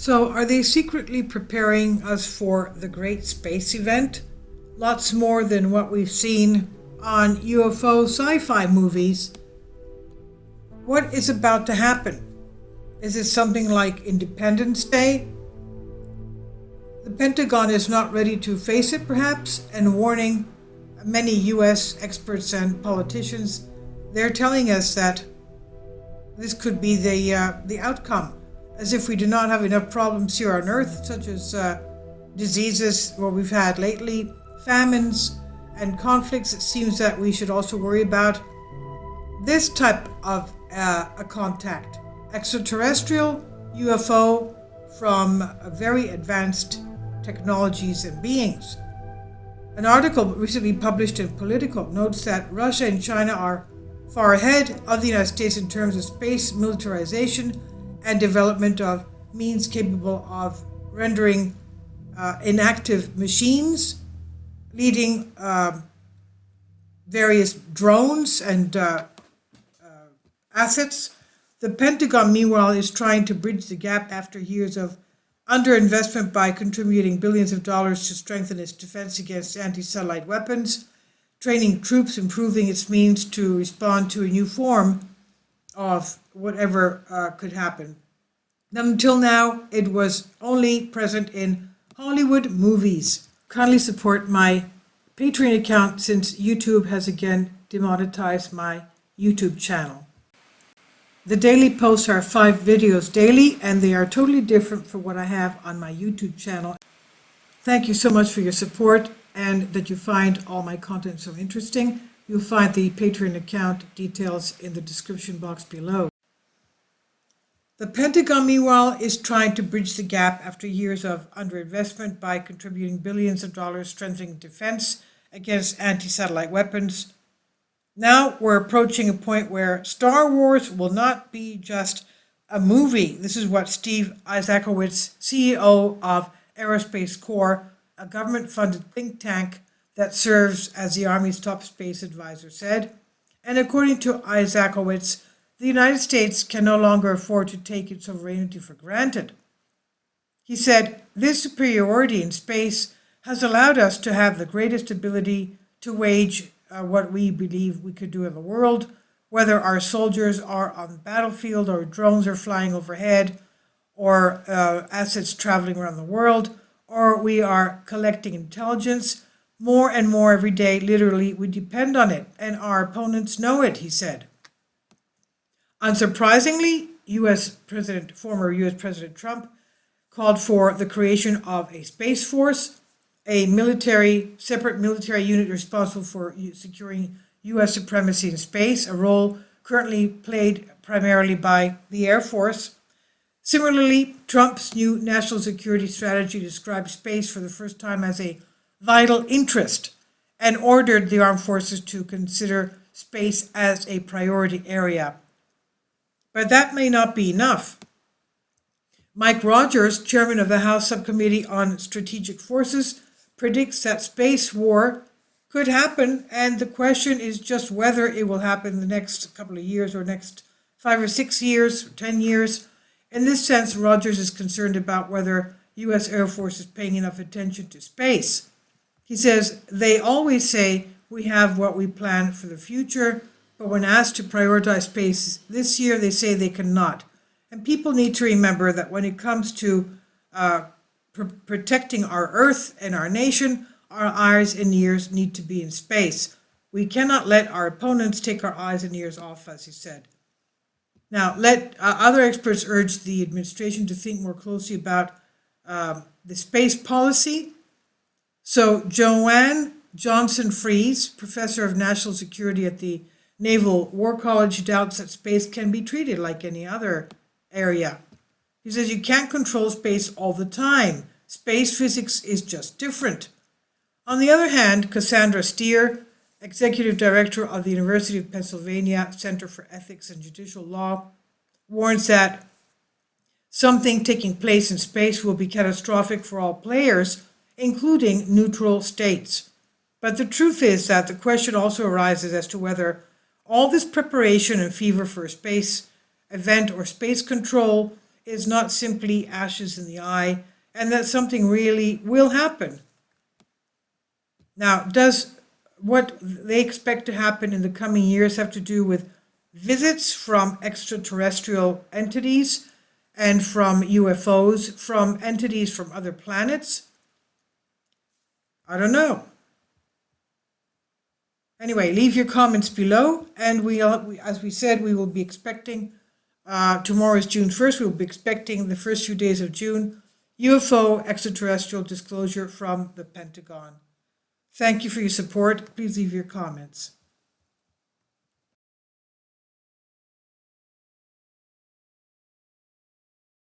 So, are they secretly preparing us for the great space event? Lots more than what we've seen on UFO sci fi movies. What is about to happen? Is it something like Independence Day? The Pentagon is not ready to face it, perhaps, and warning many US experts and politicians. They're telling us that this could be the outcome, as if we do not have enough problems here on Earth, such as diseases, what we've had lately, famines, and conflicts. It seems that we should also worry about this type of a contact, extraterrestrial UFO from very advanced technologies and beings. An article recently published in Politico notes that Russia and China are far ahead of the United States in terms of space militarization and development of means capable of rendering inactive machines, leading various drones and assets. The Pentagon, meanwhile, is trying to bridge the gap after years of underinvestment by contributing billions of dollars to strengthen its defense against anti-satellite weapons, training troops, improving its means to respond to a new form of whatever could happen. Until now, it was only present in Hollywood movies. Kindly support my Patreon account since YouTube has again demonetized my YouTube channel. The daily posts are 5 videos daily, and they are totally different from what I have on my YouTube channel. Thank you so much for your support and that you find all my content so interesting. You'll find the Patreon account details in the description box below. The Pentagon, meanwhile, is trying to bridge the gap after years of underinvestment by contributing billions of dollars strengthening defense against anti-satellite weapons. Now we're approaching a point where Star Wars will not be just a movie. This is what Steve Isakowitz, CEO of Aerospace Corps, a government-funded think tank that serves as the Army's top space advisor, said. And according to Isakowitz, the United States can no longer afford to take its sovereignty for granted. He said, "This superiority in space has allowed us to have the greatest ability to wage what we believe we could do in the world, whether our soldiers are on the battlefield or drones are flying overhead or assets traveling around the world, or we are collecting intelligence. More and more every day, literally, we depend on it, and our opponents know it," he said. Unsurprisingly, former U.S. President Trump called for the creation of a Space Force, a separate military unit responsible for securing U.S. supremacy in space, a role currently played primarily by the Air Force. Similarly, Trump's new national security strategy described space for the first time as a vital interest and ordered the armed forces to consider space as a priority area. But that may not be enough. Mike Rogers, chairman of the House Subcommittee on Strategic Forces, predicts that space war could happen, and the question is just whether it will happen in the next couple of years or next 5 or 6 years, or 10 years. In this sense, Rogers is concerned about whether U.S. Air Force is paying enough attention to space. He says, "They always say we have what we plan for the future, but when asked to prioritize space this year, they say they cannot." And people need to remember that when it comes to protecting our Earth and our nation, our eyes and ears need to be in space. We cannot let our opponents take our eyes and ears off, as he said. Now, other experts urge the administration to think more closely about the space policy. So Joanne Johnson-Fries, professor of national security at the Naval War College, doubts that space can be treated like any other area. He says you can't control space all the time. Space physics is just different. On the other hand, Cassandra Steer, executive director of the University of Pennsylvania Center for Ethics and Judicial Law, warns that something taking place in space will be catastrophic for all players, including neutral states. But the truth is that the question also arises as to whether all this preparation and fever for a space event or space control is not simply ashes in the eye, and that something really will happen. Now, does what they expect to happen in the coming years have to do with visits from extraterrestrial entities and from UFOs, from entities from other planets? I don't know. Anyway, leave your comments below, and as we said, we will be expecting, tomorrow is June 1st, we will be expecting the first few days of June, UFO extraterrestrial disclosure from the Pentagon. Thank you for your support. Please leave your comments.